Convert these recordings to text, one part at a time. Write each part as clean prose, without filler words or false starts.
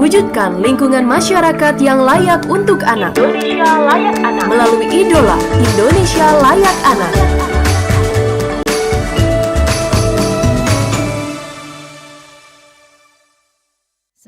mewujudkan lingkungan masyarakat yang layak untuk anak. Indonesia Layak Anak melalui Idola Indonesia Layak Anak.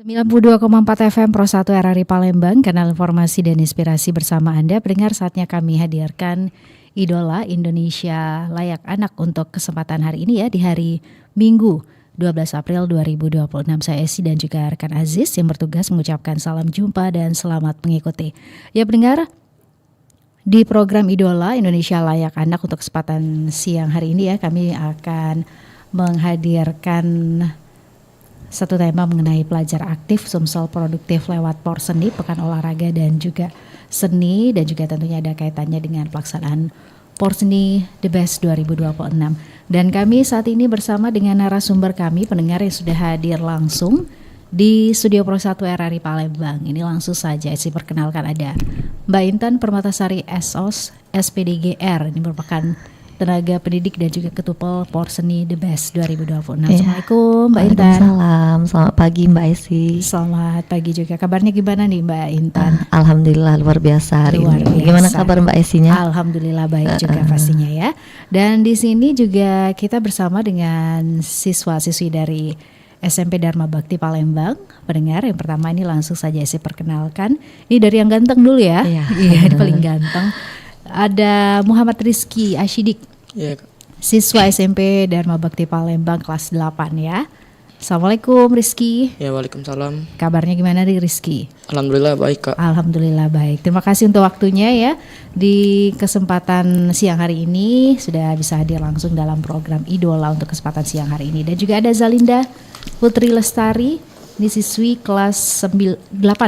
...92,4 FM Pro 1 RRI Palembang, kanal informasi dan inspirasi bersama Anda. Pendengar, saatnya kami hadirkan Idola Indonesia Layak Anak untuk kesempatan hari ini ya, di hari Minggu 12 April 2026. Saya Esi dan juga rekan Aziz yang bertugas mengucapkan salam jumpa dan selamat mengikuti. Ya pendengar, di program Idola Indonesia Layak Anak untuk kesempatan siang hari ini ya, kami akan menghadirkan satu tema mengenai pelajar aktif Sumsel produktif lewat Porseni, Pekan Olahraga dan juga Seni, dan juga tentunya ada kaitannya dengan pelaksanaan Porseni The Best 2026. Dan kami saat ini bersama dengan narasumber kami, pendengar yang sudah hadir langsung di Studio Pro 1 RRI Palembang. Ini langsung saja saya perkenalkan, ada Mbak Intan Permatasari SOS SPDGR. Ini merupakan tenaga pendidik dan juga ketupel Porseni The Best 2026. Assalamualaikum Mbak Intan. Waalaikumsalam. Selamat pagi Mbak Esi. Selamat pagi juga. Kabarnya gimana nih Mbak Intan? Alhamdulillah luar biasa hari ini. Gimana kabar Mbak Esinya? Alhamdulillah baik juga pastinya ya. Dan di sini juga kita bersama dengan siswa-siswi dari SMP Dharma Bakti Palembang. Pendengar, yang pertama ini langsung saja saya perkenalkan. Ini dari yang ganteng dulu ya. Iya, ini paling ganteng. Ada Muhammad Rizky Ashidik, siswa SMP Dharma Bakti Palembang kelas 8 ya. Assalamualaikum Rizky. Ya, waalaikumsalam. Kabarnya gimana nih Rizky? Alhamdulillah baik Kak. Alhamdulillah baik. Terima kasih untuk waktunya ya. Di kesempatan siang hari ini sudah bisa hadir langsung dalam program Idola untuk kesempatan siang hari ini. Dan juga ada Zalinda Putri Lestari. Ini siswi kelas 8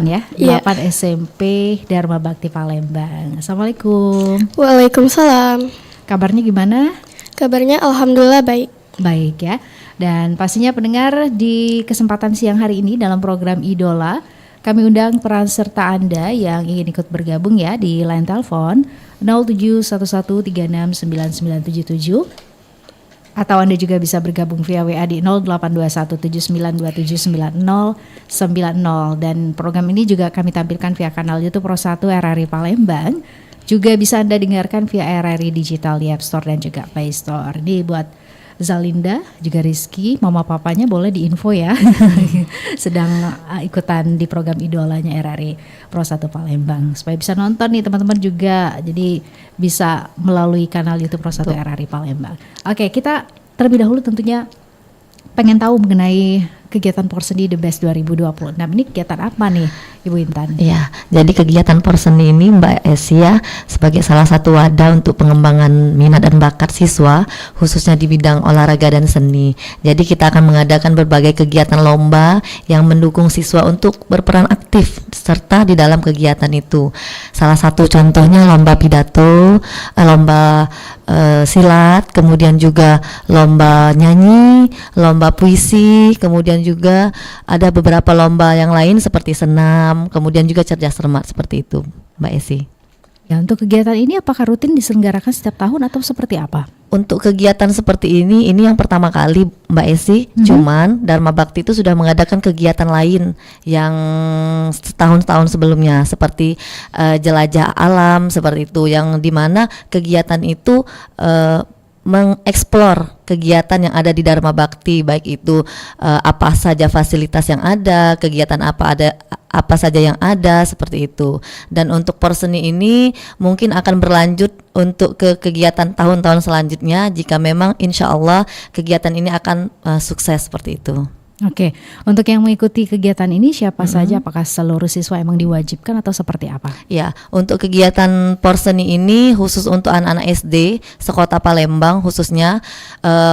ya, 8 SMP Dharma Bakti Palembang. Assalamualaikum. Waalaikumsalam. Kabarnya gimana? Kabarnya alhamdulillah baik. Baik ya. Dan pastinya pendengar, di kesempatan siang hari ini dalam program Idola, kami undang peran serta Anda yang ingin ikut bergabung ya di line telepon 0711369977. Atau Anda juga bisa bergabung via WA di 082179279090. Dan program ini juga kami tampilkan via kanal YouTube Pro 1 RRI Palembang. Juga bisa Anda dengarkan via RRI Digital di App Store dan juga Play Store. Ini buat Zalinda, juga Rizky, mama papanya boleh diinfo ya. Sedang ikutan di program Idolanya RRI Pro 1 Palembang. Supaya bisa nonton nih teman-teman juga. Jadi bisa melalui kanal YouTube Pro 1 RRI Palembang. Oke, kita terlebih dahulu tentunya pengen tahu mengenai kegiatan Porseni The Best 2026. Ini kegiatan apa nih Ibu Intan? Ya, jadi kegiatan Porseni ini Mbak Esi ya, sebagai salah satu wadah untuk pengembangan minat dan bakat siswa, khususnya di bidang olahraga dan seni. Jadi kita akan mengadakan berbagai kegiatan lomba yang mendukung siswa untuk berperan aktif serta di dalam kegiatan itu. Salah satu contohnya lomba pidato, lomba silat, kemudian juga lomba nyanyi, lomba puisi, kemudian juga ada beberapa lomba yang lain seperti senam, kemudian juga cerdas cermat seperti itu, Mbak Esi. Ya, untuk kegiatan ini apakah rutin diselenggarakan setiap tahun atau seperti apa? Untuk kegiatan seperti ini yang pertama kali Mbak Esi, cuman Dharma Bakti itu sudah mengadakan kegiatan lain yang tahun-tahun sebelumnya seperti jelajah alam seperti itu, yang dimana kegiatan itu mengeksplor kegiatan yang ada di Dharma Bakti, baik itu apa saja fasilitas yang ada, kegiatan apa saja yang ada seperti itu. Dan untuk Porseni ini mungkin akan berlanjut untuk ke kegiatan tahun-tahun selanjutnya jika memang insya Allah kegiatan ini akan sukses seperti itu. Oke, untuk yang mengikuti kegiatan ini siapa saja? Apakah seluruh siswa emang diwajibkan atau seperti apa? Ya, untuk kegiatan Porseni ini khusus untuk anak-anak SD sekota Palembang khususnya,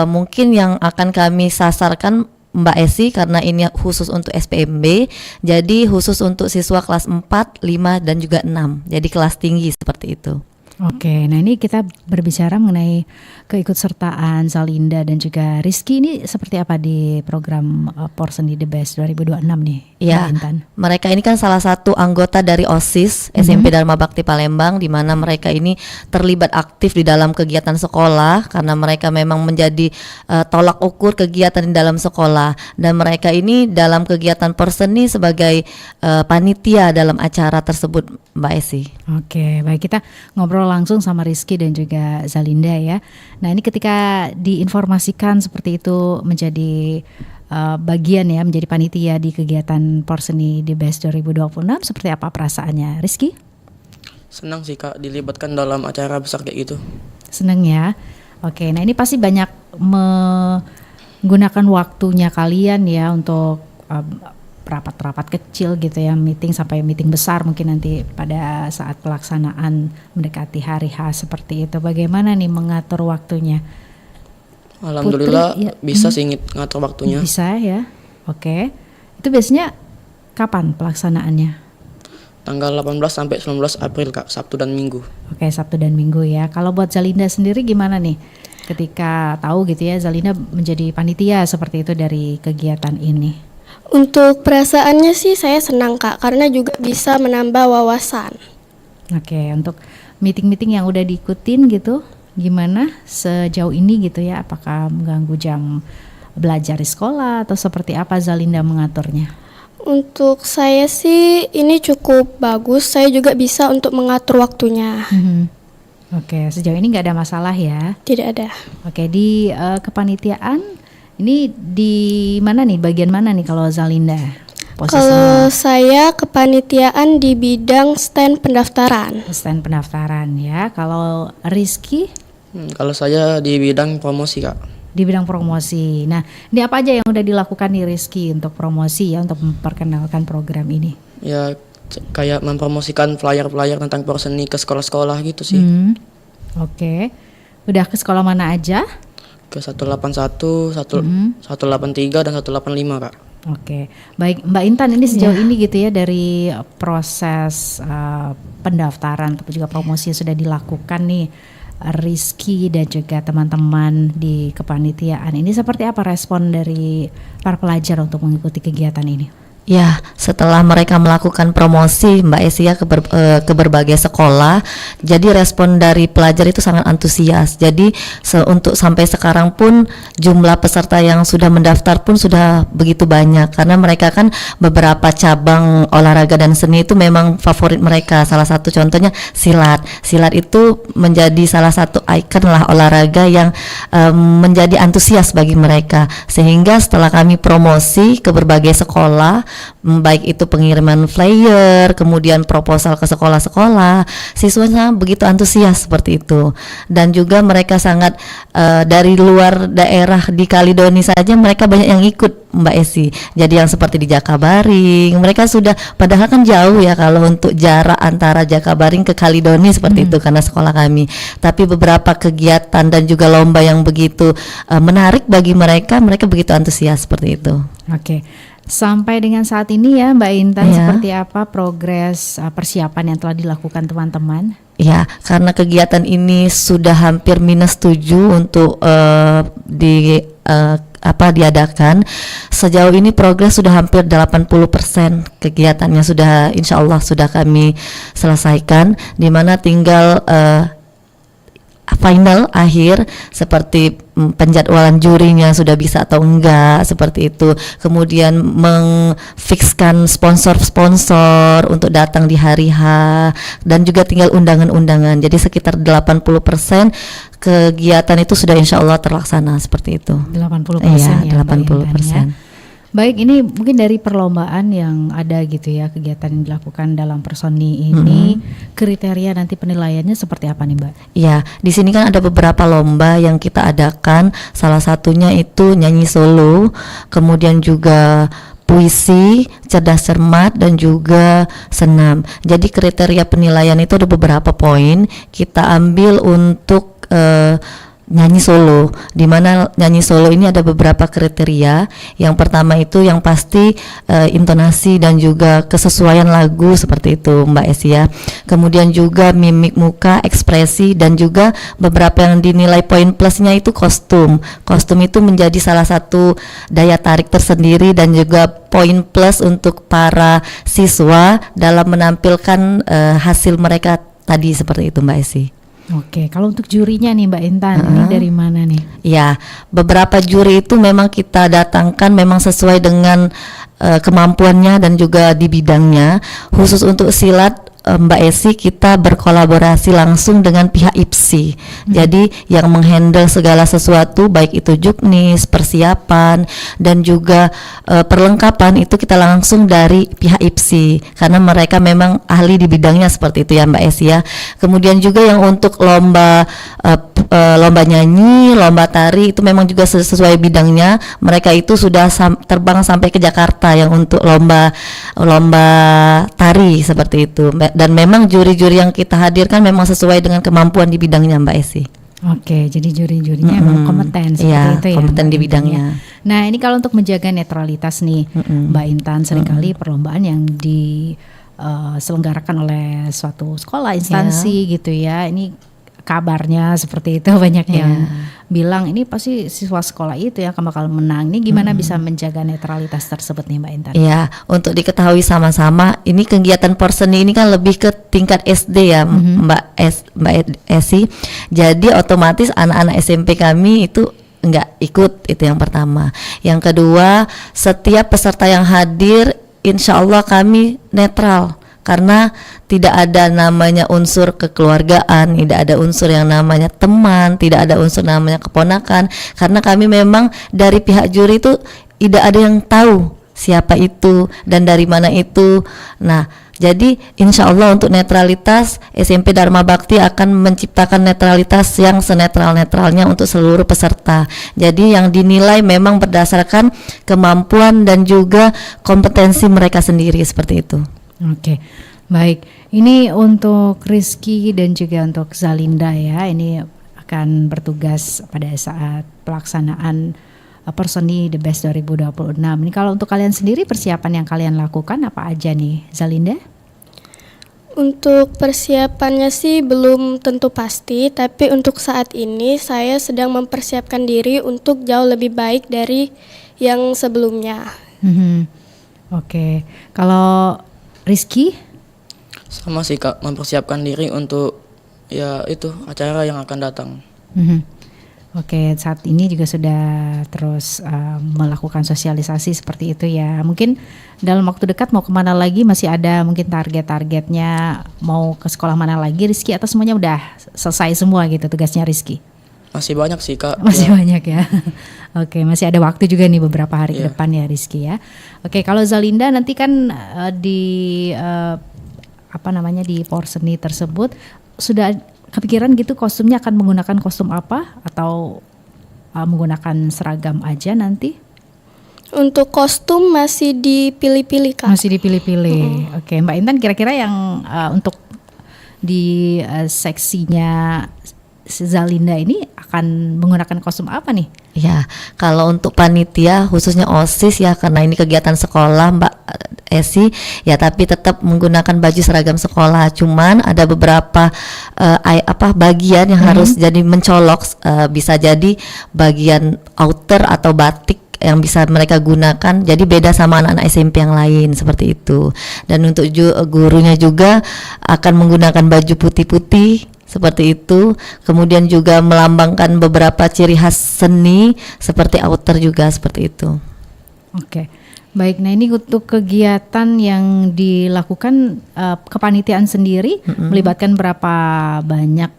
mungkin yang akan kami sasarkan Mbak Esi karena ini khusus untuk SPMB, jadi khusus untuk siswa kelas 4, 5 dan juga 6. Jadi kelas tinggi seperti itu. Oke, nah ini kita berbicara mengenai keikutsertaan Zalinda dan juga Rizky, ini seperti apa di program Porseni The Best 2026 nih, Ya, Mbak Intan? mereka ini kan salah satu anggota dari OSIS SMP Dharma Bakti Palembang, di mana mereka ini terlibat aktif di dalam kegiatan sekolah karena mereka memang menjadi tolak ukur kegiatan di dalam sekolah, dan mereka ini dalam kegiatan Porseni sebagai panitia dalam acara tersebut, Mbak Esi. Oke, baik, kita ngobrol langsung sama Rizky dan juga Zalinda ya. Nah ini ketika diinformasikan seperti itu menjadi bagian ya, menjadi panitia di kegiatan Porseni The Best 2026, seperti apa perasaannya Rizky? Senang sih Kak dilibatkan dalam acara besar kayak gitu. Seneng ya. Oke, nah ini pasti banyak menggunakan waktunya kalian ya untuk rapat-rapat kecil gitu ya, meeting sampai meeting besar mungkin nanti pada saat pelaksanaan mendekati hari H seperti itu. Bagaimana nih mengatur waktunya? Alhamdulillah Putri, ya. bisa sih ngatur waktunya. Bisa ya. Oke. Itu biasanya kapan pelaksanaannya? Tanggal 18 sampai 19 April Kak, Sabtu dan Minggu. Oke, Sabtu dan Minggu ya. Kalau buat Zalinda sendiri gimana nih? Ketika tahu gitu ya Zalinda menjadi panitia seperti itu dari kegiatan ini. Untuk perasaannya sih saya senang Kak, karena juga bisa menambah wawasan. Oke, untuk meeting-meeting yang udah diikutin gitu, gimana sejauh ini gitu ya? Apakah mengganggu jam belajar di sekolah atau seperti apa Zalinda mengaturnya? Untuk saya sih ini cukup bagus, saya juga bisa untuk mengatur waktunya. Oke, sejauh ini nggak ada masalah ya? Tidak ada. Oke, di kepanitiaan ini di mana nih? Bagian mana nih kalau Zalinda posisinya? Kalau saya kepanitiaan di bidang stand pendaftaran. Stand pendaftaran ya. Kalau Rizky Kalau saya di bidang promosi Kak. di bidang promosi. Nah, ini apa aja yang udah dilakukan nih Rizky untuk promosi ya, untuk memperkenalkan program ini? Ya kayak mempromosikan flyer-flyer tentang Porseni ke sekolah-sekolah gitu sih. Oke. Udah ke sekolah mana aja? Ke 181, 183 dan 185 Kak. Oke, baik Mbak Intan, ini sejauh ini gitu ya dari proses pendaftaran ataupun juga promosi yang sudah dilakukan nih Rizky dan juga teman-teman di kepanitiaan ini, seperti apa respon dari para pelajar untuk mengikuti kegiatan ini? Ya, setelah mereka melakukan promosi Mbak Esi ya ke berbagai sekolah, jadi respon dari pelajar itu sangat antusias. Jadi untuk sampai sekarang pun jumlah peserta yang sudah mendaftar pun sudah begitu banyak, karena mereka kan beberapa cabang olahraga dan seni itu memang favorit mereka. Salah satu contohnya silat. Silat itu menjadi salah satu ikon lah olahraga yang menjadi antusias bagi mereka. Sehingga setelah kami promosi ke berbagai sekolah, baik itu pengiriman flyer, kemudian proposal ke sekolah-sekolah, siswanya begitu antusias seperti itu. Dan juga mereka sangat dari luar daerah di Kaledoni saja mereka banyak yang ikut Mbak Esi. Jadi yang seperti di Jakabaring, mereka sudah, padahal kan jauh ya kalau untuk jarak antara Jakabaring ke Kaledoni seperti itu karena sekolah kami. Tapi beberapa kegiatan dan juga lomba yang begitu menarik bagi mereka, mereka begitu antusias seperti itu. Oke. Sampai dengan saat ini ya Mbak Intan, Ya. seperti apa progres persiapan yang telah dilakukan teman-teman? Ya, karena kegiatan ini sudah hampir -7 untuk diadakan. Sejauh ini progres sudah hampir 80% kegiatannya sudah, insya Allah sudah kami selesaikan, di mana tinggal final akhir seperti penjadwalan jurinya sudah bisa atau enggak seperti itu, kemudian mengfikskan sponsor-sponsor untuk datang di hari H, dan juga tinggal undangan-undangan. Jadi sekitar 80% kegiatan itu sudah insya Allah terlaksana seperti itu. 80% Iya, ya Mbak Intan 80%. ya. Baik, ini mungkin dari perlombaan yang ada gitu ya, kegiatan yang dilakukan dalam Porseni ini, kriteria nanti penilaiannya seperti apa nih Mbak? Ya, di sini kan ada beberapa lomba yang kita adakan. Salah satunya itu nyanyi solo, kemudian juga puisi, cerdas cermat, dan juga senam. Jadi kriteria penilaian itu ada beberapa poin. Kita ambil untuk nyanyi solo, di mana nyanyi solo ini ada beberapa kriteria. Yang pertama itu yang pasti intonasi dan juga kesesuaian lagu seperti itu Mbak Esi ya. Kemudian juga mimik muka, ekspresi, dan juga beberapa yang dinilai poin plusnya itu kostum. Kostum itu menjadi salah satu daya tarik tersendiri dan juga poin plus untuk para siswa dalam menampilkan hasil mereka tadi seperti itu Mbak Esi. Oke, kalau untuk jurinya nih Mbak Intan, ini dari mana nih? Ya, beberapa juri itu memang kita datangkan memang sesuai dengan kemampuannya dan juga di bidangnya. Khusus untuk silat Mbak Esi kita berkolaborasi langsung dengan pihak IPSI. Jadi yang menghandle segala sesuatu baik itu juknis, persiapan dan juga perlengkapan itu kita langsung dari pihak IPSI karena mereka memang ahli di bidangnya seperti itu ya Mbak Esi ya. Kemudian juga yang untuk lomba nyanyi, lomba tari itu memang juga sesuai bidangnya. Mereka itu sudah terbang sampai ke Jakarta yang untuk lomba tari seperti itu. Dan memang juri-juri yang kita hadirkan memang sesuai dengan kemampuan di bidangnya Mbak Esi. Oke, jadi juri-jurinya memang kompeten seperti itu ya. Kompeten di bidangnya. Nah, ini kalau untuk menjaga netralitas nih, Mbak Intan, seringkali perlombaan yang diselenggarakan oleh suatu sekolah, instansi gitu ya. Ini kabarnya seperti itu banyak yang bilang ini pasti siswa sekolah itu yang bakal menang. Ini gimana bisa menjaga netralitas tersebut nih Mbak Intan? Iya, untuk diketahui sama-sama, ini kegiatan porseni ini kan lebih ke tingkat SD ya Mbak Esi. Jadi otomatis anak-anak SMP kami itu enggak ikut, itu yang pertama. Yang kedua, setiap peserta yang hadir insya Allah kami netral. Karena tidak ada namanya unsur kekeluargaan, tidak ada unsur yang namanya teman, tidak ada unsur namanya keponakan. Karena kami memang dari pihak juri itu tidak ada yang tahu siapa itu dan dari mana itu. Nah, jadi insya Allah untuk netralitas SMP Dharma Bakti akan menciptakan netralitas yang senetral-netralnya untuk seluruh peserta. Jadi yang dinilai memang berdasarkan kemampuan dan juga kompetensi mereka sendiri seperti itu. Oke, baik. Ini untuk Rizky dan juga untuk Zalinda ya. Ini akan bertugas pada saat pelaksanaan Porseni The Best 2026. Ini kalau untuk kalian sendiri persiapan yang kalian lakukan apa aja nih, Zalinda? Untuk persiapannya sih belum tentu pasti, tapi untuk saat ini saya sedang mempersiapkan diri untuk jauh lebih baik dari yang sebelumnya. Oke, kalau Rizky? Sama sih Kak, mempersiapkan diri untuk ya itu acara yang akan datang. Oke, saat ini juga sudah terus melakukan sosialisasi seperti itu ya. Mungkin dalam waktu dekat mau kemana lagi, masih ada mungkin targetnya mau ke sekolah mana lagi Rizky, atau semuanya udah selesai semua gitu tugasnya Rizky? Masih banyak sih Kak. Masih banyak ya. Oke, masih ada waktu juga nih beberapa hari ke depan ya Rizky ya. Oke, kalau Zalinda nanti kan di di Porseni tersebut sudah kepikiran gitu kostumnya akan menggunakan kostum apa atau menggunakan seragam aja nanti? Untuk kostum masih dipilih-pilih Kak. Masih dipilih-pilih. Oke, Mbak Intan kira-kira yang untuk di seksinya Zalinda ini akan menggunakan kostum apa nih? Ya, kalau untuk panitia khususnya OSIS ya, karena ini kegiatan sekolah Mbak Esi ya, tapi tetap menggunakan baju seragam sekolah. Cuman ada beberapa bagian yang harus jadi mencolok, bisa jadi bagian outer atau batik yang bisa mereka gunakan, jadi beda sama anak-anak SMP yang lain seperti itu. Dan untuk gurunya juga akan menggunakan baju putih-putih seperti itu, kemudian juga melambangkan beberapa ciri khas seni seperti outer juga seperti itu. Oke, baik. Nah ini untuk kegiatan yang dilakukan kepanitiaan sendiri melibatkan berapa banyak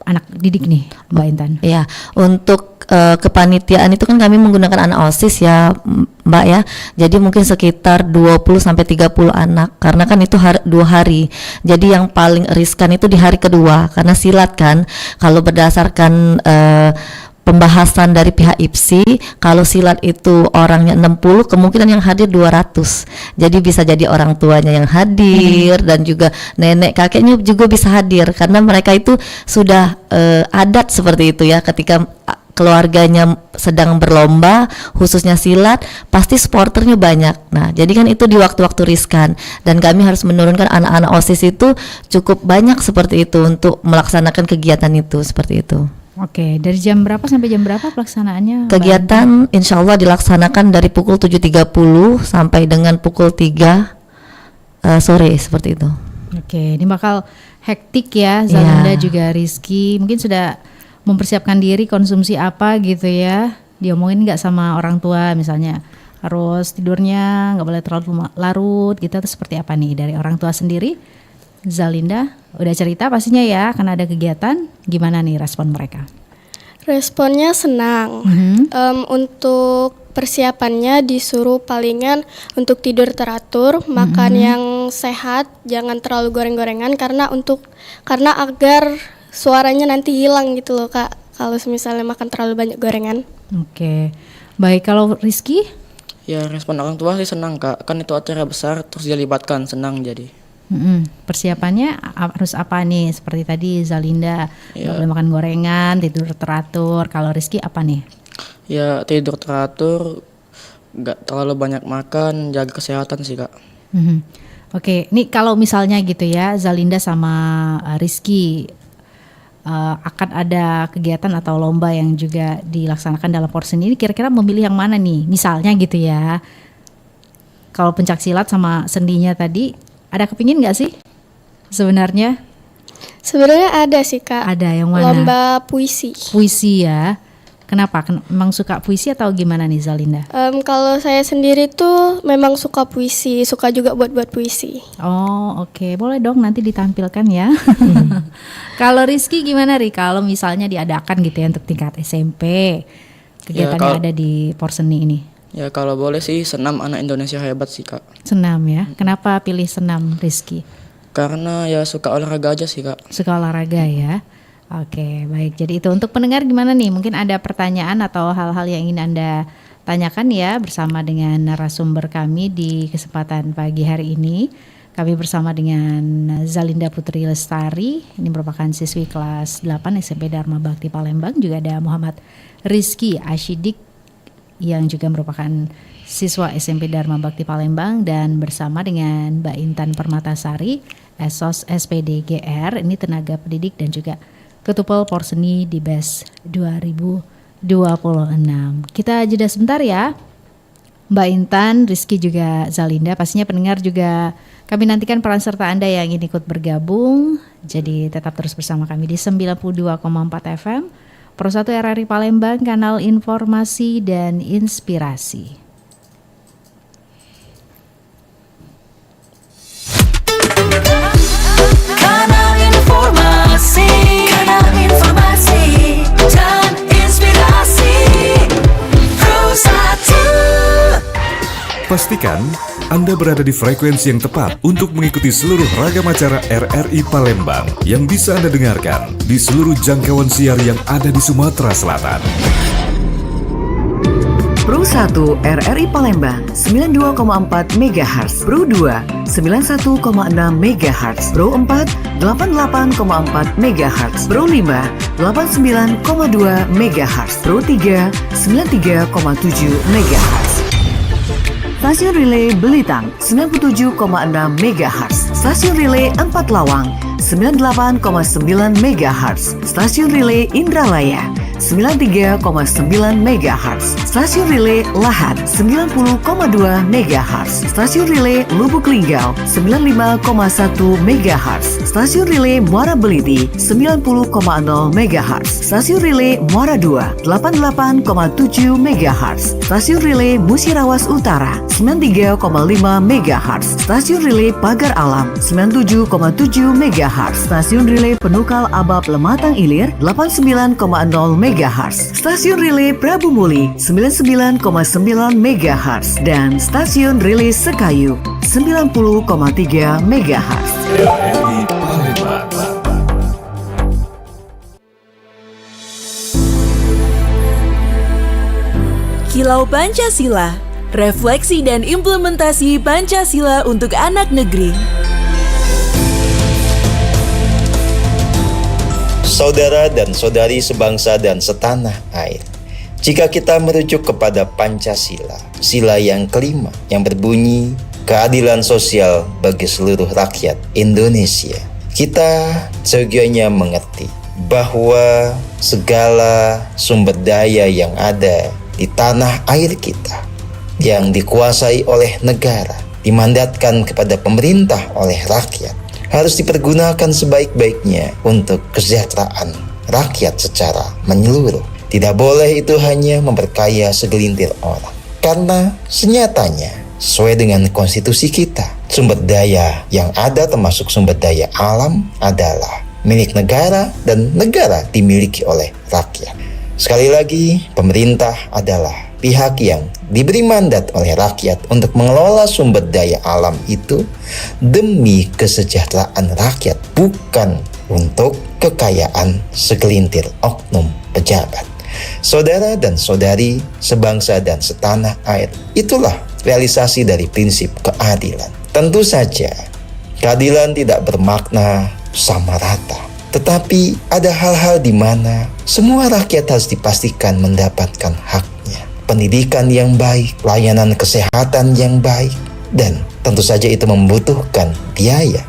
anak didik nih Mbak Intan? Ya, untuk kepanitiaan itu kan kami menggunakan anak OSIS ya Mbak ya. Jadi mungkin sekitar 20 sampai 30 anak karena kan itu 2 hari. Jadi yang paling riskan itu di hari kedua karena silat kan. Kalau berdasarkan pembahasan dari pihak IPSI, kalau silat itu orangnya 60, kemungkinan yang hadir 200. Jadi bisa jadi orang tuanya yang hadir dan juga nenek kakeknya juga bisa hadir karena mereka itu sudah adat seperti itu ya, ketika keluarganya sedang berlomba khususnya silat pasti supporternya banyak. Nah jadi kan itu di waktu-waktu riskan dan kami harus menurunkan anak-anak OSIS itu cukup banyak seperti itu untuk melaksanakan kegiatan itu seperti itu. Oke, dari jam berapa sampai jam berapa pelaksanaannya? Kegiatan insya Allah dilaksanakan dari pukul 7.30 sampai dengan pukul 3 sore seperti itu. Oke, ini bakal hektik ya, Zalinda juga Rizky. Mungkin sudah mempersiapkan diri konsumsi apa gitu ya. Diomongin nggak sama orang tua misalnya harus tidurnya nggak boleh terlalu larut gitu, atau seperti apa nih dari orang tua sendiri? Zalinda udah cerita pastinya ya, karena ada kegiatan. Gimana nih respon mereka? Responnya senang. Untuk persiapannya disuruh palingan untuk tidur teratur, makan yang sehat, jangan terlalu goreng-gorengan karena agar suaranya nanti hilang gitu loh Kak, kalau misalnya makan terlalu banyak gorengan. Oke, baik. Kalau Rizky? Ya respon orang tua sih senang Kak, kan itu acara besar terus dia libatkan, senang jadi. Persiapannya harus apa nih? Seperti tadi Zalinda nggak boleh makan gorengan, tidur teratur. Kalau Rizky apa nih? Ya tidur teratur, nggak terlalu banyak makan, jaga kesehatan sih Kak. Oke, nih kalau misalnya gitu ya, Zalinda sama Rizky akan ada kegiatan atau lomba yang juga dilaksanakan dalam porsen ini, kira-kira memilih yang mana nih? Misalnya gitu ya, kalau pencak silat sama sendinya tadi, ada kepingin nggak sih sebenarnya? Sebenarnya ada sih Kak. Ada, yang mana? Lomba puisi. Puisi ya. Kenapa? Memang suka puisi atau gimana nih Zalinda? Kalau saya sendiri tuh memang suka puisi, suka juga buat puisi. Oh oke, boleh dong nanti ditampilkan ya. Kalau Rizky gimana Ri? Kalau misalnya diadakan gitu ya untuk tingkat SMP, kegiatannya ada di Porseni ini. Ya kalau boleh sih senam anak Indonesia hebat sih Kak. Senam ya, kenapa pilih senam Rizky? Karena ya suka olahraga aja sih Kak. Suka olahraga ya. Oke, baik. Jadi itu untuk pendengar gimana nih? Mungkin ada pertanyaan atau hal-hal yang ingin Anda tanyakan ya bersama dengan narasumber kami di kesempatan pagi hari ini. Kami bersama dengan Zalinda Putri Lestari, ini merupakan siswi kelas 8 SMP Dharma Bakti Palembang. Juga ada Muhammad Rizky Ashidik yang juga merupakan siswa SMP Dharma Bakti Palembang, dan bersama dengan Mbak Intan Permatasari, Esos SPD GR, ini tenaga pendidik dan juga Ketupel Porseni di BES 2026. Kita jeda sebentar ya, Mbak Intan, Rizky juga Zalinda. Pastinya pendengar juga kami nantikan peran serta Anda yang ingin ikut bergabung. Jadi tetap terus bersama kami di 92,4 FM Pro 1 RRI Palembang, kanal informasi dan inspirasi. Kanal informasi dan inspirasi Pro 1. Pastikan Anda berada di frekuensi yang tepat untuk mengikuti seluruh ragam acara RRI Palembang yang bisa Anda dengarkan di seluruh jangkauan siar yang ada di Sumatera Selatan. Pro 1 RRI Palembang 92,4 MHz, Pro 2 91,6 MHz, Pro 4 88,4 MHz, Pro 5 89,2 MHz, Pro 3 93,7 MHz. Stasiun Relay Belitang 97,6 MHz, Stasiun Relay 4 Lawang 98,9 MHz, Stasiun Relay Indralaya 93,9 MHz, Stasiun Relay Lahat 90,2 MHz, Stasiun Relay Lubuk Linggau 95,1 MHz, Stasiun Relay Muara Beliti 90,0 MHz, Stasiun Relay Muara 2 88,7 MHz, Stasiun Relay Musirawas Utara 93,5 MHz, Stasiun Relay Pagar Alam 97,7 MHz, Stasiun Relay Penukal Abab Lematang Ilir 89,0 MHz, Stasiun Relay Prabu Muli 99,9 MHz, dan Stasiun Relay Sekayu 90,3 MHz. RRI Palembang. Kilau Pancasila, refleksi dan implementasi Pancasila untuk anak negeri. Saudara dan saudari sebangsa dan setanah air, jika kita merujuk kepada Pancasila, sila yang kelima yang berbunyi keadilan sosial bagi seluruh rakyat Indonesia, kita seyogianya mengerti bahwa segala sumber daya yang ada di tanah air kita yang dikuasai oleh negara, dimandatkan kepada pemerintah oleh rakyat, harus dipergunakan sebaik-baiknya untuk kesejahteraan rakyat secara menyeluruh. Tidak boleh itu hanya memperkaya segelintir orang. Karena senyatanya, sesuai dengan konstitusi kita, sumber daya yang ada termasuk sumber daya alam adalah milik negara dan negara dimiliki oleh rakyat. Sekali lagi, pemerintah adalah pihak yang diberi mandat oleh rakyat untuk mengelola sumber daya alam itu demi kesejahteraan rakyat, bukan untuk kekayaan segelintir oknum pejabat. Saudara dan saudari sebangsa dan setanah air, itulah realisasi dari prinsip keadilan. Tentu saja, keadilan tidak bermakna sama rata. Tetapi ada hal-hal di mana semua rakyat harus dipastikan mendapatkan haknya. Pendidikan yang baik, layanan kesehatan yang baik, dan tentu saja itu membutuhkan biaya.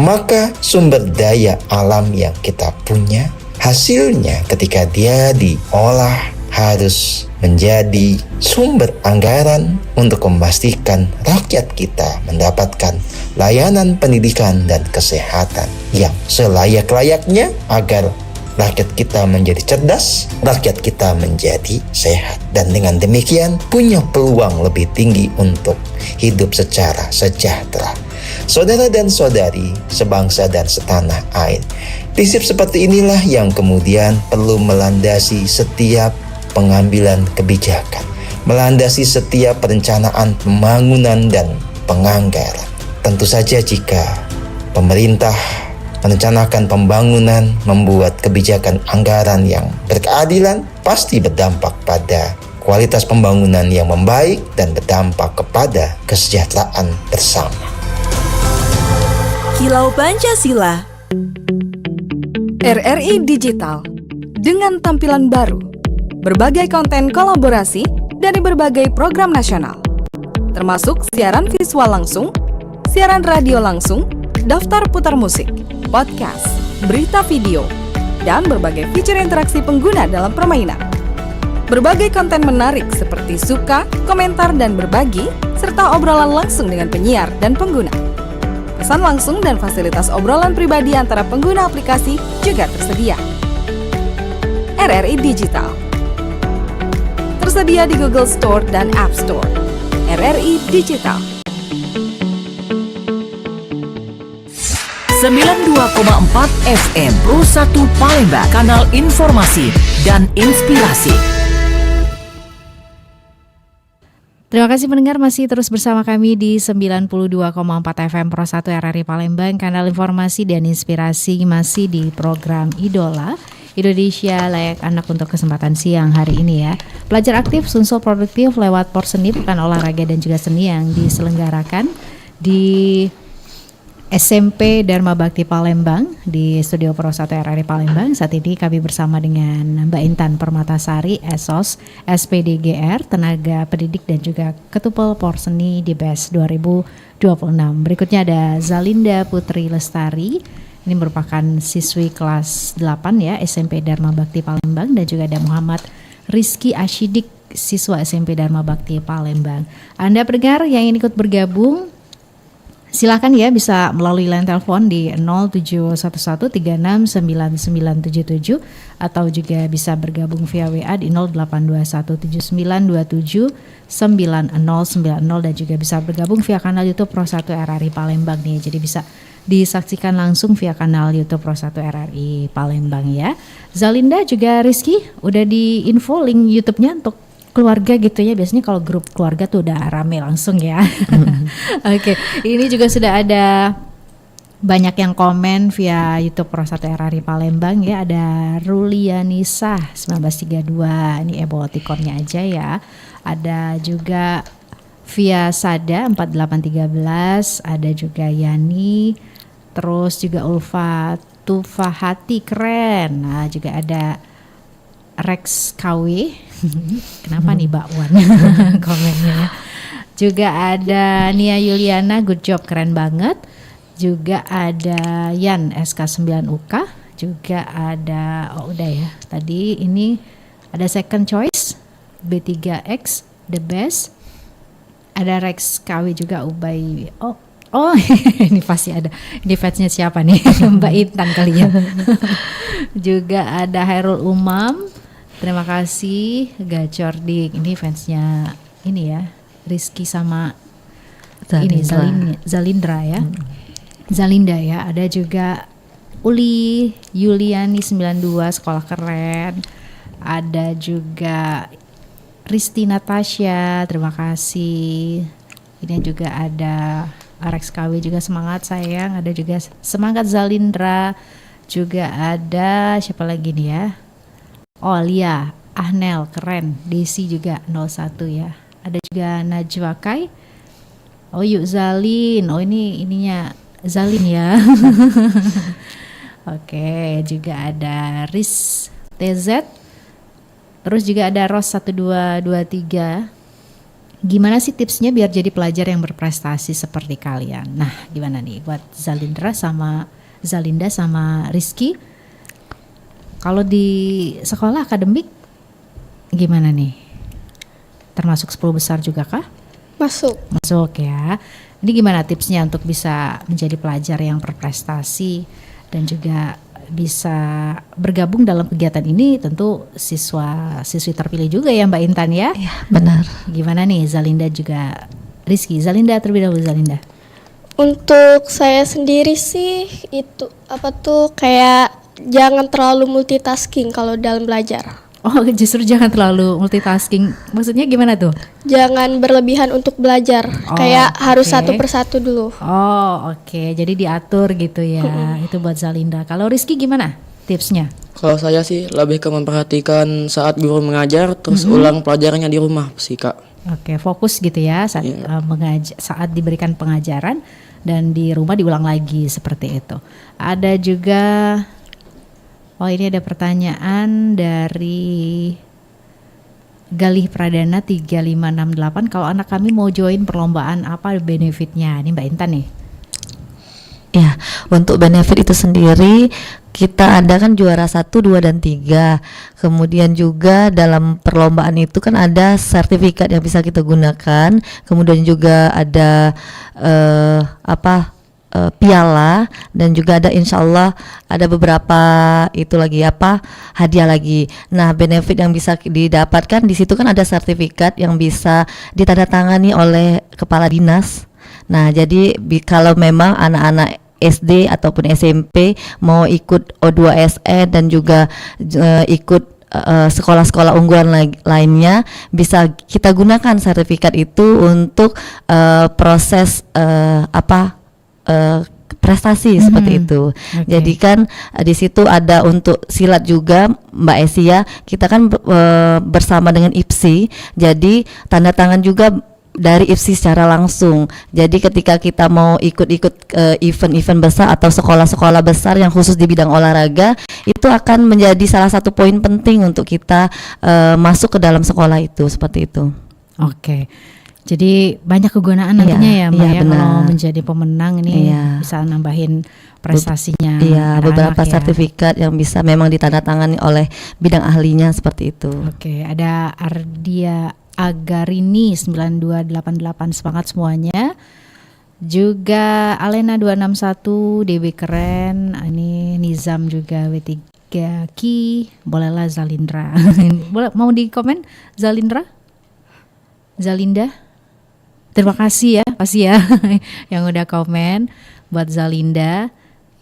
Maka sumber daya alam yang kita punya, hasilnya ketika dia diolah harus menjadi sumber anggaran untuk memastikan rakyat kita mendapatkan layanan pendidikan dan kesehatan yang selayak-layaknya agar rakyat kita menjadi cerdas, rakyat kita menjadi sehat, dan dengan demikian punya peluang lebih tinggi untuk hidup secara sejahtera. Saudara dan saudari sebangsa dan setanah air, prinsip seperti inilah yang kemudian perlu melandasi setiap pengambilan kebijakan, melandasi setiap perencanaan pembangunan dan penganggaran. Tentu saja jika pemerintah merencanakan pembangunan, membuat kebijakan anggaran yang berkeadilan, pasti berdampak pada kualitas pembangunan yang membaik dan berdampak kepada kesejahteraan bersama. Kilau Pancasila, RRI Digital, dengan tampilan baru, berbagai konten kolaborasi dari berbagai program nasional, termasuk siaran visual langsung, siaran radio langsung, daftar putar musik, podcast, berita video, dan berbagai fitur interaksi pengguna dalam permainan. Berbagai konten menarik seperti suka, komentar, dan berbagi, serta obrolan langsung dengan penyiar dan pengguna. Pesan langsung dan fasilitas obrolan pribadi antara pengguna aplikasi juga tersedia. RRI Digital tersedia di Google Store dan App Store. RRI Digital 92,4 FM Pro 1 Palembang, kanal informasi dan inspirasi. Terima kasih pendengar masih terus bersama kami di 92,4 FM Pro 1 RRI Palembang, kanal informasi dan inspirasi, masih di program Idola Indonesia Layak Anak untuk kesempatan siang hari ini ya. Pelajar aktif Sumsel produktif lewat Porseni, pekan olahraga dan juga seni yang diselenggarakan di SMP Dharma Bakti Palembang di Studio Pro 1 RRI Palembang. Saat ini kami bersama dengan Mbak Intan Permatasari, ESOS, SPDGR, Tenaga Pendidik dan juga Ketupel Porseni di BES 2026. Berikutnya ada Zalinda Putri Lestari, ini merupakan siswi kelas 8 ya, SMP Dharma Bakti Palembang, dan juga ada Muhammad Rizky Ashidik, siswa SMP Dharma Bakti Palembang. Anda pendengar yang ingin ikut bergabung, silakan ya, bisa melalui line telepon di 0711369977 atau juga bisa bergabung via WA di 082179279090 dan juga bisa bergabung via kanal YouTube Pro 1 RRI Palembang nih. Jadi bisa disaksikan langsung via kanal YouTube Pro 1 RRI Palembang ya. Zalinda juga Rizky udah di info link YouTube-nya untuk keluarga gitu ya, biasanya kalau grup keluarga tuh udah rame langsung ya. Oke, ini juga sudah ada banyak yang komen via YouTube Pro 1 RRI Palembang ya. Ada Rulianisa 1932, ini emotikonnya aja ya. Ada juga via Sada 4813, ada juga Yani, terus juga Ulfa Tufahati, keren. Nah juga ada Rex KW. Kenapa nih bakwan komennya. Juga ada Nia Yuliana, good job, keren banget. Juga ada Yan SK9UK, juga ada, oh udah ya, tadi ini ada second choice B3X the best, ada Rex KW juga, Ubay, oh ini pasti ada, ini fansnya siapa nih? Mbak Intan kali ya. Juga ada Hairul Umam, terima kasih. Gacor Dik, ini fansnya ini ya, Rizky sama ini Zalindra ya. Zalinda ya. Ada juga Uli Yuliani 92, sekolah keren. Ada juga Risti Natasha, terima kasih. Ini juga ada Rex KW juga, semangat sayang. Ada juga semangat Zalindra. Juga ada siapa lagi nih ya? Oh Lia Ahnel, keren. Desi juga 01 ya. Ada juga Najwa Kai. Oh yuk Zalin. Oh ini ininya Zalin ya. Oke, juga ada Riz TZ. Terus juga ada Ros 1223. Gimana sih tipsnya biar jadi pelajar yang berprestasi seperti kalian? Nah, gimana nih buat Zalinda sama Rizky? Kalau di sekolah akademik gimana nih? Termasuk 10 besar juga kah? Masuk ya. Ini gimana tipsnya untuk bisa menjadi pelajar yang berprestasi dan juga bisa bergabung dalam kegiatan ini? Tentu siswi terpilih juga ya Mbak Intan ya? Iya, benar. Gimana nih Zalinda juga Rizky? Zalinda terlebih dahulu, Zalinda. Untuk saya sendiri sih itu kayak jangan terlalu multitasking kalau dalam belajar. Oh, justru jangan terlalu multitasking. Maksudnya gimana tuh? Jangan berlebihan untuk belajar. Kayak harus satu persatu dulu. Oh, oke. Jadi diatur gitu ya. Itu buat Zalinda. Kalau Rizky gimana tipsnya? Kalau saya sih lebih ke memperhatikan saat guru mengajar, terus ulang pelajarannya di rumah sih Kak. Oke, fokus gitu ya saat saat diberikan pengajaran dan di rumah diulang lagi seperti itu. Ada juga, oh ini ada pertanyaan dari Galih Pradana 3568. Kalau anak kami mau join perlombaan, apa benefitnya? Ini Mbak Intan nih. Ya, untuk benefit itu sendiri kita ada kan juara 1, 2, dan 3. Kemudian juga dalam perlombaan itu kan ada sertifikat yang bisa kita gunakan. Kemudian juga ada piala, dan juga ada insya Allah ada beberapa itu lagi hadiah lagi. Nah, benefit yang bisa didapatkan di situ kan ada sertifikat yang bisa ditandatangani oleh kepala dinas. Nah, jadi kalau memang anak-anak SD ataupun SMP mau ikut O2SE dan juga ikut sekolah-sekolah unggulan lainnya, bisa kita gunakan sertifikat itu untuk proses prestasi seperti itu. Okay. Jadi kan di situ ada untuk silat juga Mbak Esia, kita kan bersama dengan IPSI, jadi tanda tangan juga dari IPSI secara langsung. Jadi ketika kita mau ikut-ikut event-event besar atau sekolah-sekolah besar yang khusus di bidang olahraga, itu akan menjadi salah satu poin penting untuk kita masuk ke dalam sekolah itu, seperti itu. Oke. Jadi banyak kegunaan nantinya ya Mbak ya, kalau menjadi pemenang ini bisa nambahin prestasinya. Iya, beberapa sertifikat yang bisa memang ditandatangani oleh bidang ahlinya seperti itu. Oke, ada Ardia Agarini 9288, semangat semuanya. Juga Alena 261, DB keren. Ini Nizam juga W3 Ki, bolehlah Zalindra. Boleh, mau di komen Zalinda? Terima kasih ya, pasti ya yang udah komen buat Zalinda.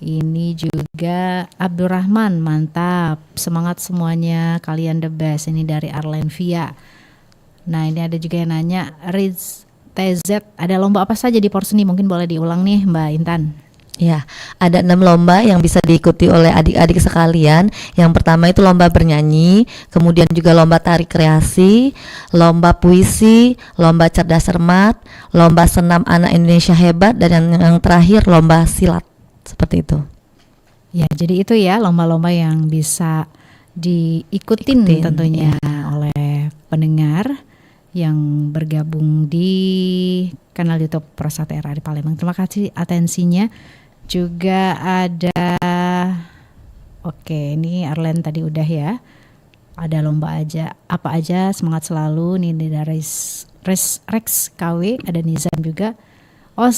Ini juga Abdurrahman, mantap. Semangat semuanya, kalian the best. Ini dari Arlenvia. Nah, ini ada juga yang nanya, Riz TZ, ada lomba apa saja di Porseni? Mungkin boleh diulang nih Mbak Intan. Ya, ada 6 lomba yang bisa diikuti oleh adik-adik sekalian. Yang pertama itu lomba bernyanyi, kemudian juga lomba tari kreasi, lomba puisi, lomba cerdas cermat, lomba senam anak Indonesia hebat, dan yang terakhir lomba silat. Seperti itu. Ya, jadi itu ya lomba-lomba yang bisa diikutin tentunya oleh pendengar yang bergabung di kanal YouTube Pro1 RRI Palembang. Terima kasih atensinya. Juga ada, oke, ini Arlen tadi udah ya. Ada lomba aja, apa aja, semangat selalu. Nih dari Rex KW, ada Nizam juga. Oh,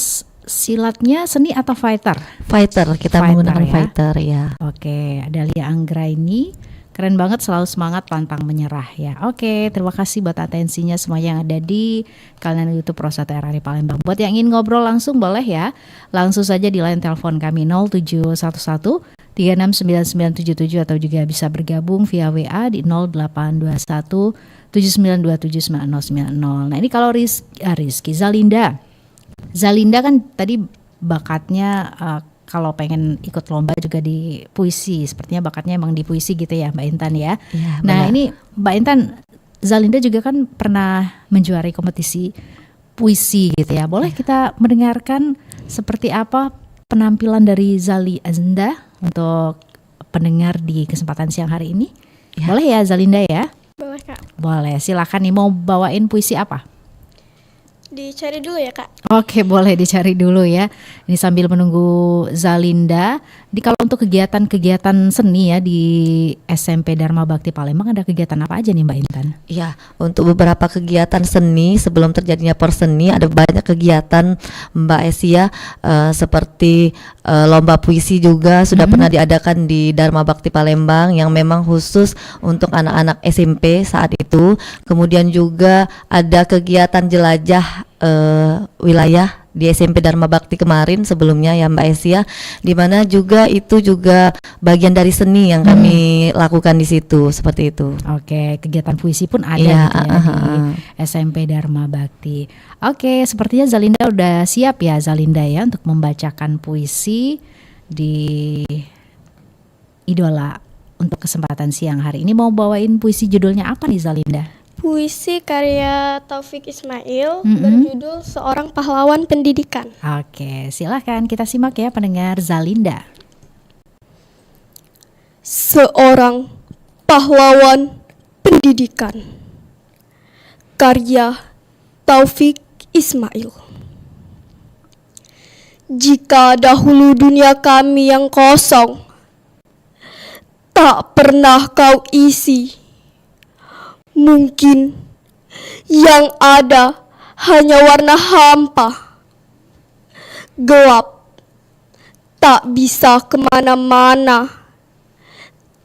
silatnya seni atau fighter? Fighter, kita menggunakan fighter ya. Oke, ada Lia Anggraini. Keren banget, selalu semangat pantang menyerah ya. Oke, terima kasih buat atensinya semua yang ada di kanal YouTube Pro1 RRI Palembang. Buat yang ingin ngobrol langsung boleh ya. Langsung saja di line telepon kami 0711 369977 atau juga bisa bergabung via WA di 0821 79279090. Nah, ini kalau Rizky Zalinda kan tadi bakatnya kalau pengen ikut lomba juga di puisi, sepertinya bakatnya emang di puisi gitu ya Mbak Intan ya. Ya, nah benar. ini Mbak Intan, Zalinda juga kan pernah menjuarai kompetisi puisi gitu ya. Boleh kita mendengarkan seperti apa penampilan dari Zalinda untuk pendengar di kesempatan siang hari ini? Ya. Boleh ya Zalinda ya? Boleh Kak. Boleh, silakan nih, mau bawain puisi apa? Dicari dulu ya Kak. Oke, boleh dicari dulu ya. Ini sambil menunggu Zalinda. Kalau untuk kegiatan-kegiatan seni ya di SMP Dharma Bakti Palembang, ada kegiatan apa aja nih Mbak Intan? Ya, untuk beberapa kegiatan seni sebelum terjadinya Porseni ada banyak kegiatan Mbak Esia, seperti lomba puisi juga sudah pernah diadakan di Dharma Bakti Palembang yang memang khusus untuk anak-anak SMP saat itu. Kemudian juga ada kegiatan jelajah wilayah di SMP Dharma Bakti kemarin sebelumnya ya Mbak Esia, di mana juga itu juga bagian dari seni yang kami lakukan di situ, seperti itu. Oke, kegiatan puisi pun ada Iya, gitu ya di SMP Dharma Bakti. Oke, sepertinya Zalinda udah siap ya Zalinda ya untuk membacakan puisi di Idola untuk kesempatan siang hari ini. Mau bawain puisi judulnya apa nih Zalinda? Puisi karya Taufik Ismail berjudul Seorang Pahlawan Pendidikan. Oke, silakan kita simak ya pendengar Zalinda. Seorang Pahlawan Pendidikan, karya Taufik Ismail. Jika dahulu dunia kami yang kosong tak pernah kau isi, mungkin yang ada hanya warna hampa, gelap, tak bisa kemana-mana,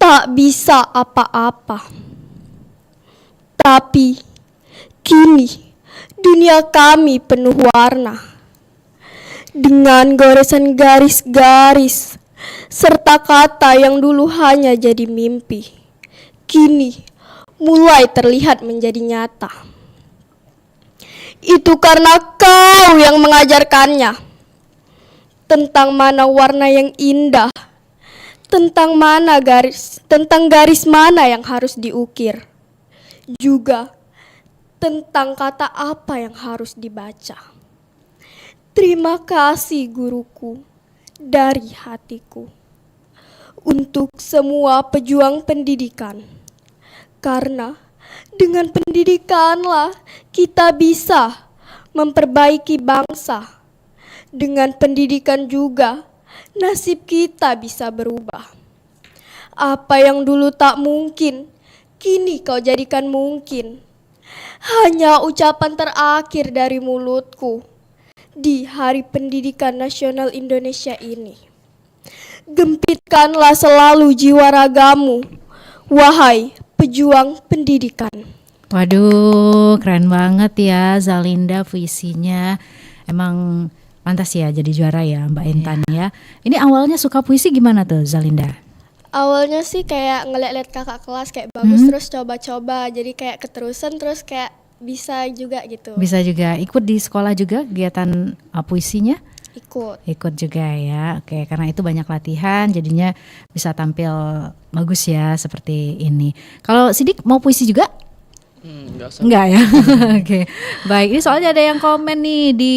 tak bisa apa-apa. Tapi kini dunia kami penuh warna, dengan goresan garis-garis serta kata yang dulu hanya jadi mimpi, kini mulai terlihat menjadi nyata. Itu karena kau yang mengajarkannya tentang mana warna yang indah, tentang garis mana yang harus diukir, juga tentang kata apa yang harus dibaca. Terima kasih guruku dari hatiku untuk semua pejuang pendidikan. Karena dengan pendidikanlah kita bisa memperbaiki bangsa. Dengan pendidikan juga nasib kita bisa berubah. Apa yang dulu tak mungkin, kini kau jadikan mungkin. Hanya ucapan terakhir dari mulutku di Hari Pendidikan Nasional Indonesia ini. Gempitkanlah selalu jiwa ragamu, wahai pejuang pendidikan. Waduh, keren banget ya Zalinda puisinya. Emang pantas ya jadi juara ya Mbak Intan ya. Ini awalnya suka puisi gimana tuh Zalinda? Awalnya sih kayak ngeliat-liat kakak kelas kayak bagus, terus coba-coba, jadi kayak keterusan, terus kayak bisa juga gitu. Bisa juga ikut di sekolah juga kegiatan puisinya? Ikut juga ya. Oke, karena itu banyak latihan jadinya bisa tampil bagus ya seperti ini. Kalau Sidik mau puisi juga? Enggak ya. Oke. Baik, ini soalnya ada yang komen nih di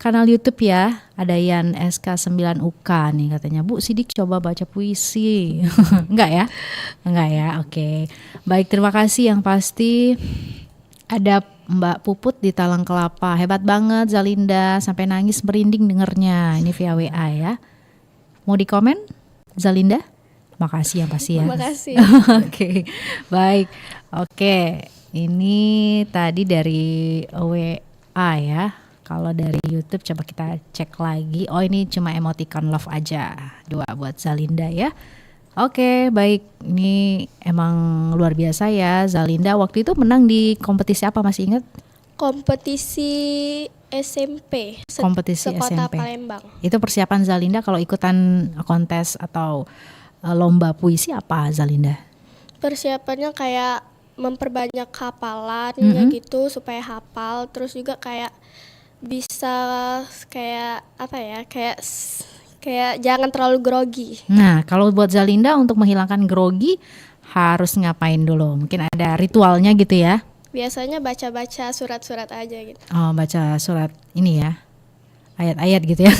kanal YouTube ya. Ada Yan SK9UK nih katanya, "Bu, Sidik coba baca puisi." Enggak ya? Enggak ya. Oke. Baik, terima kasih yang pasti. Ada Mbak Puput di Talang Kelapa, hebat banget Zalinda, sampai nangis merinding dengernya. Ini via WA ya. Mau dikomen Zalinda? Makasih ya pasti ya. Makasih. Oke, baik. Oke, ini tadi dari WA ya. Kalau dari YouTube coba kita cek lagi. Oh, ini cuma emoticon love aja. 2 buat Zalinda ya. Oke, baik. Ini emang luar biasa ya Zalinda. Waktu itu menang di kompetisi apa, masih ingat? Kompetisi SMP. Kompetisi Sekota SMP. Palembang. Itu persiapan Zalinda kalau ikutan kontes atau lomba puisi apa Zalinda? Persiapannya kayak memperbanyak hafalannya gitu supaya hafal, terus juga kayak bisa kayak apa ya, kayak jangan terlalu grogi. Nah, kalau buat Zalinda untuk menghilangkan grogi harus ngapain dulu? Mungkin ada ritualnya gitu ya? Biasanya baca-baca surat-surat aja gitu. Oh, baca surat ini ya, ayat-ayat gitu ya.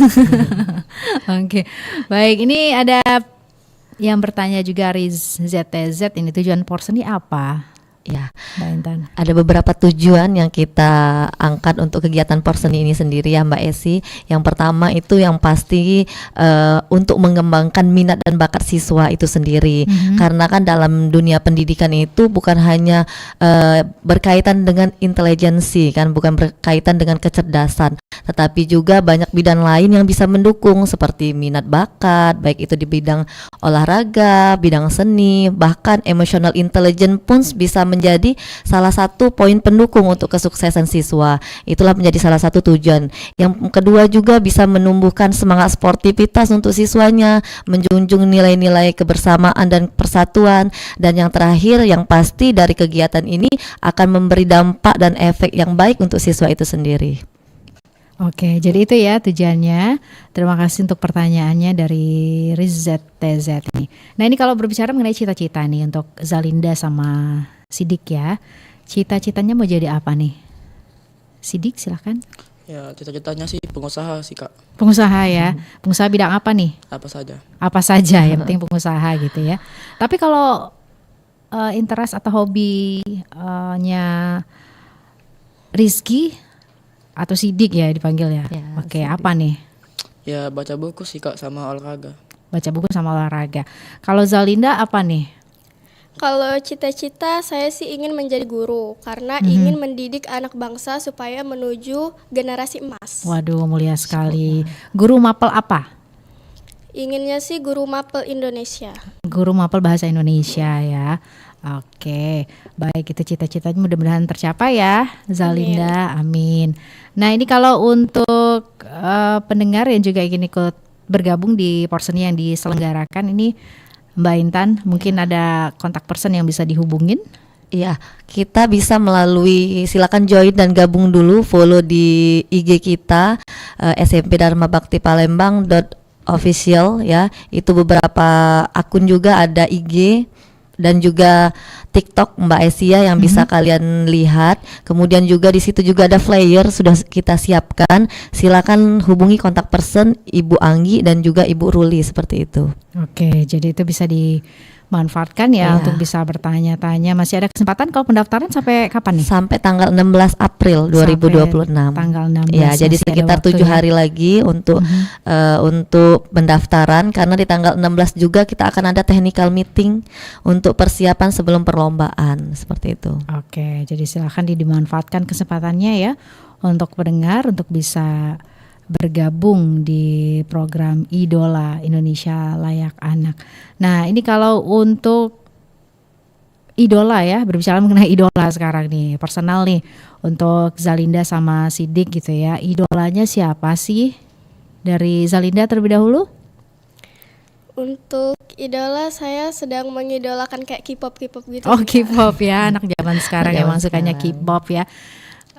Oke, baik. Ini ada yang bertanya juga, Riz ZTZ, ini tujuan Porseni apa? Ya, Mbak Intan. ada beberapa tujuan yang kita angkat untuk kegiatan Porseni ini sendiri ya Mbak Esi. Yang pertama itu yang pasti untuk mengembangkan minat dan bakat siswa itu sendiri. Karena kan dalam dunia pendidikan itu bukan hanya berkaitan dengan intelijensi kan, bukan berkaitan dengan kecerdasan, tetapi juga banyak bidang lain yang bisa mendukung seperti minat bakat, baik itu di bidang olahraga, bidang seni, bahkan emotional intelligence pun bisa menjadi salah satu poin pendukung untuk kesuksesan siswa. Itulah menjadi salah satu tujuan. Yang kedua juga bisa menumbuhkan semangat sportivitas untuk siswanya, menjunjung nilai-nilai kebersamaan dan persatuan, dan yang terakhir yang pasti dari kegiatan ini akan memberi dampak dan efek yang baik untuk siswa itu sendiri. Oke, jadi itu ya tujuannya. Terima kasih untuk pertanyaannya dari Rizet TZ nih. Nah, ini kalau berbicara mengenai cita-cita nih untuk Zalinda sama Sidik ya. Cita-citanya mau jadi apa nih? Sidik silahkan. Ya, cita-citanya sih pengusaha sih, Kak. Pengusaha ya. Pengusaha bidang apa nih? Apa saja. Apa saja, yang penting pengusaha gitu ya. Tapi kalau interest atau hobinya Rizky atau Sidik ya dipanggil ya. Oke, Sidik. apa nih? Ya, baca buku sih, Kak, sama olahraga. Baca buku sama olahraga. Kalau Zalinda apa nih? Kalau cita-cita saya sih ingin menjadi guru karena ingin mendidik anak bangsa supaya menuju generasi emas. Waduh, mulia sekali. Guru mapel apa? Inginnya sih guru mapel Indonesia. Guru mapel bahasa Indonesia ya. Oke, baik, itu cita-citanya mudah-mudahan tercapai ya Zalinda, amin. Nah, ini kalau untuk pendengar yang juga ingin ikut bergabung di Porseni yang diselenggarakan ini, Mbak Intan, mungkin ada kontak person yang bisa dihubungin? Iya, kita bisa melalui, silakan join dan gabung dulu, follow di IG kita SMP Dharma Bakti Palembang .official ya. Itu beberapa akun juga, ada IG dan juga TikTok Mbak Esia yang bisa kalian lihat. Kemudian juga di situ juga ada flyer sudah kita siapkan. Silakan hubungi kontak person Ibu Anggi dan juga Ibu Ruli seperti itu. Oke, jadi itu bisa dimanfaatkan ya untuk bisa bertanya-tanya. Masih ada kesempatan kalau pendaftaran sampai kapan nih? Sampai tanggal 16 April 2026. Tanggal 16. Ya, jadi masih ada sekitar waktu 7 hari lagi untuk pendaftaran, karena di tanggal 16 juga kita akan ada technical meeting untuk persiapan sebelum perlombaan seperti itu. Oke, jadi silakan dimanfaatkan kesempatannya ya untuk pendengar untuk bisa bergabung di program Idola Indonesia Layak Anak. Nah, ini kalau untuk idola ya, berbicara mengenai idola sekarang nih, personal nih untuk Zalinda sama Sidik gitu ya. Idolanya siapa sih? Dari Zalinda terlebih dahulu. Untuk idola saya sedang mengidolakan kayak K-pop gitu. Oh, K-pop ya, anak zaman sekarang emang sukanya K-pop ya.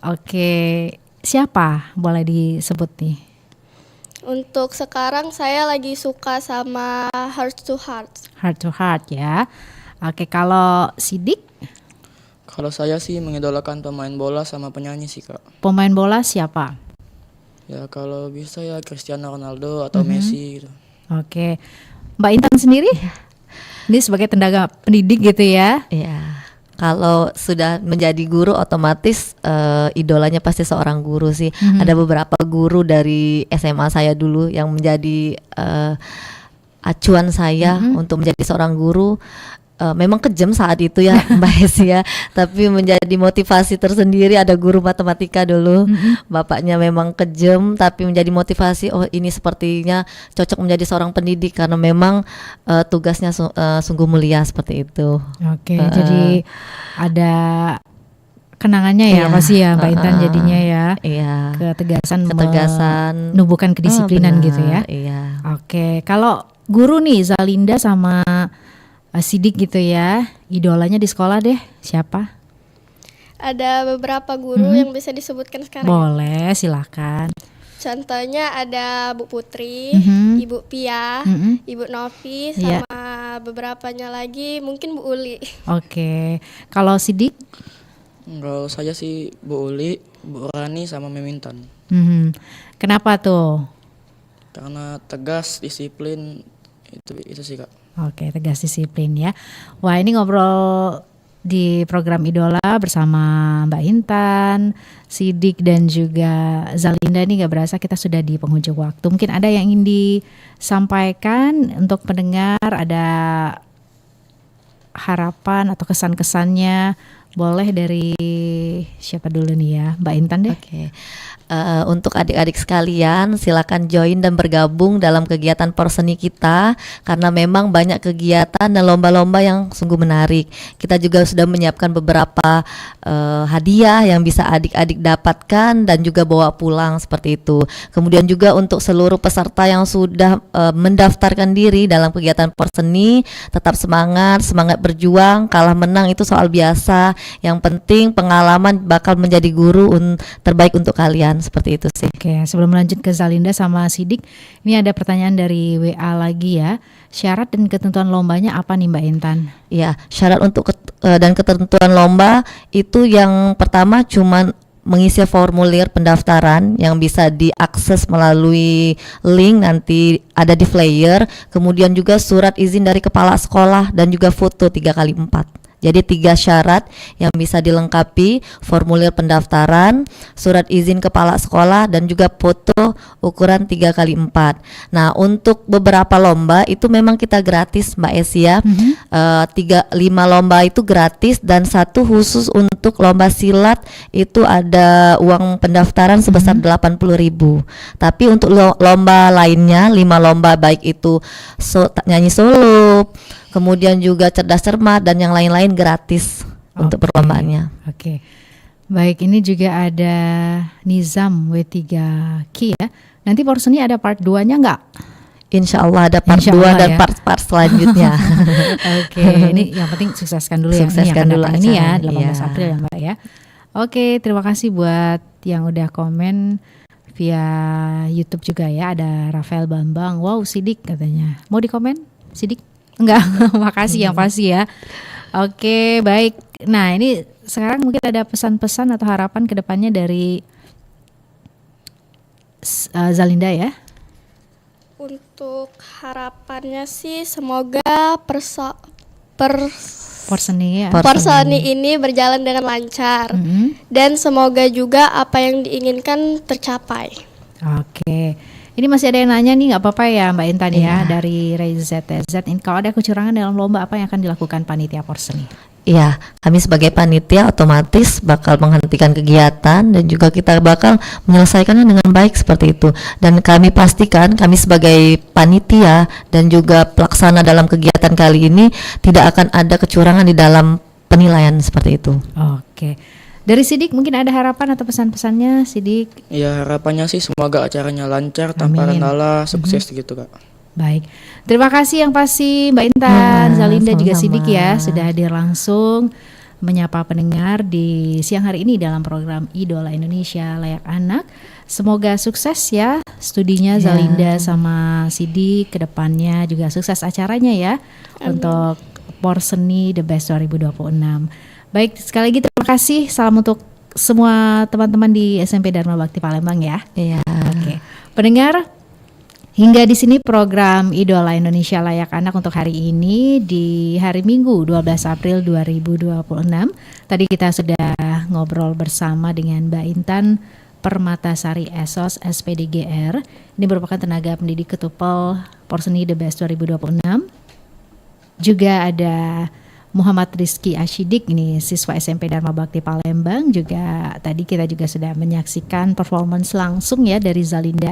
Oke, siapa boleh disebut nih? Untuk sekarang saya lagi suka sama Heart to Heart. Heart to Heart ya. Oke, kalau Sidik, Kalau saya sih mengidolakan pemain bola sama penyanyi sih Kak. pemain bola siapa? Ya kalau bisa ya Cristiano Ronaldo atau Messi gitu. Oke, Mbak Intan sendiri? Ini sebagai tenaga pendidik gitu ya? Iya. Kalau sudah menjadi guru otomatis idolanya pasti seorang guru sih. Ada beberapa guru dari SMA saya dulu yang menjadi acuan saya untuk menjadi seorang guru. Memang kejam saat itu ya Mbak Esia, tapi menjadi motivasi tersendiri. Ada guru matematika dulu, bapaknya memang kejam tapi menjadi motivasi, oh ini sepertinya cocok menjadi seorang pendidik karena memang tugasnya sungguh mulia seperti itu. Oke, jadi ada kenangannya ya Iya, pasti ya Mbak Intan jadinya ya. Iya. Ketegasan Menumbuhkan kedisiplinan gitu ya. Iya. Oke, kalau guru nih Zalinda sama Sidik gitu ya, idolanya di sekolah deh siapa? Ada beberapa guru yang bisa disebutkan sekarang. Boleh, silakan. Contohnya ada Bu Putri, Ibu Pia, Ibu Novi, Iya. sama beberapanya lagi mungkin Bu Uli. Oke, kalau Sidik? Kalau saya sih Bu Uli, Bu Rani sama Memintan. Kenapa tuh? Karena tegas, disiplin, itu sih Kak. Oke, tegas disiplin ya. Wah, ini ngobrol di program Idola bersama Mbak Intan, Sidik dan juga Zalinda. Ini gak berasa kita sudah di penghujung waktu. Mungkin ada yang ingin disampaikan untuk pendengar, ada harapan atau kesan-kesannya. Boleh dari siapa dulu nih ya, Mbak Intan deh. Oke. Untuk adik-adik sekalian silakan join dan bergabung dalam kegiatan Porseni kita karena memang banyak kegiatan dan lomba-lomba yang sungguh menarik. Kita juga sudah menyiapkan beberapa hadiah yang bisa adik-adik dapatkan dan juga bawa pulang seperti itu. Kemudian juga untuk seluruh peserta yang sudah mendaftarkan diri dalam kegiatan Porseni, tetap semangat berjuang, kalah menang itu soal biasa. Yang penting pengalaman bakal menjadi guru terbaik untuk kalian. Seperti itu sih. Oke, sebelum lanjut ke Zalinda sama Sidik, ini ada pertanyaan dari WA lagi ya. Syarat dan ketentuan lombanya apa nih Mbak Intan? Ya, syarat untuk dan ketentuan lomba itu yang pertama cuman mengisi formulir pendaftaran yang bisa diakses melalui link nanti ada di flyer, kemudian juga surat izin dari kepala sekolah dan juga foto 3x4. Jadi 3 syarat yang bisa dilengkapi, formulir pendaftaran, surat izin kepala sekolah dan juga foto ukuran 3x4. Nah, untuk beberapa lomba itu memang kita gratis Mbak Esia. 5 lomba itu gratis dan 1 khusus untuk lomba silat itu ada uang pendaftaran sebesar 80.000. Tapi untuk lomba lainnya 5 lomba baik itu nyanyi solo, kemudian juga cerdas cermat dan yang lain-lain gratis untuk perlombaannya. Oke. Baik, ini juga ada Nizam W3K ya. Nanti Porseni ada part 2-nya enggak? Insya Allah ada part Insya 2 Allah dan ya. part selanjutnya. Oke, ini yang penting sukseskan dulu Sukseskan yang dulu akan datang ini ya, acaranya, 18 iya. April ya Mbak ya. Oke, terima kasih buat yang udah komen via YouTube juga ya. Ada Rafael Bambang, wow Sidik katanya. Mau dikomen Sidik? Enggak, makasih yang pasti ya. Oke, baik. Nah, ini sekarang mungkin ada pesan-pesan atau harapan ke depannya dari Zalinda ya. Untuk harapannya sih semoga Porseni ya. Porseni ini berjalan dengan lancar dan semoga juga apa yang diinginkan tercapai. Oke. Ini masih ada yang nanya nih, nggak apa-apa ya Mbak Intan ya, dari Reza ZTZ. Kalau ada kecurangan dalam lomba, apa yang akan dilakukan panitia Porseni? Iya, kami sebagai panitia otomatis bakal menghentikan kegiatan dan juga kita bakal menyelesaikannya dengan baik seperti itu. Dan kami pastikan kami sebagai panitia dan juga pelaksana dalam kegiatan kali ini tidak akan ada kecurangan di dalam penilaian seperti itu. Oke. Dari Sidik mungkin ada harapan atau pesan-pesannya Sidik? Ya harapannya sih semoga acaranya lancar tanpa Amin. kendala, sukses gitu Kak. Baik. Terima kasih yang pasti Mbak Intan, Zalinda juga sama-sama. Sidik ya sudah hadir langsung menyapa pendengar di siang hari ini dalam program Idola Indonesia Layak Anak. Semoga sukses ya studinya Zalinda sama Sidi, kedepannya juga sukses acaranya ya. Untuk Porseni The Best 2026. Baik, sekali lagi terima kasih. Salam untuk semua teman-teman di SMP Dharma Bakti Palembang ya. Iya. Oke. Pendengar, hingga di sini program Idola Indonesia Layak Anak untuk hari ini di hari Minggu 12 April 2026. Tadi kita sudah ngobrol bersama dengan Mbak Intan Permatasari Esos SPDGR. Ini merupakan tenaga pendidik Ketupel Porseni The Best 2026. Juga ada Muhammad Rizky Ashidik, ini siswa SMP Dharma Bakti Palembang. Juga tadi kita juga sudah menyaksikan performance langsung ya dari Zalinda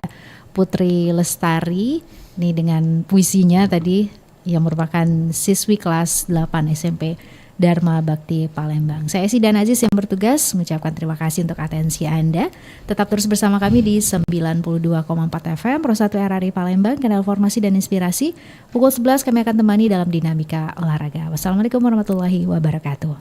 Putri Lestari, ini dengan puisinya tadi yang merupakan siswi kelas 8 SMP Dharma Bakti Palembang. Saya Sidan Aziz yang bertugas mengucapkan terima kasih untuk atensi Anda. Tetap terus bersama kami di 92,4 FM Pro 1 RRI Palembang, kanal informasi dan inspirasi. Pukul 11 kami akan temani dalam dinamika olahraga. Wassalamualaikum warahmatullahi wabarakatuh.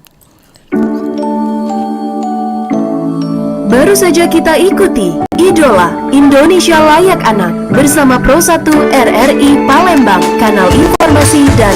Baru saja kita ikuti Idola Indonesia Layak Anak bersama Pro 1 RRI Palembang, kanal informasi dan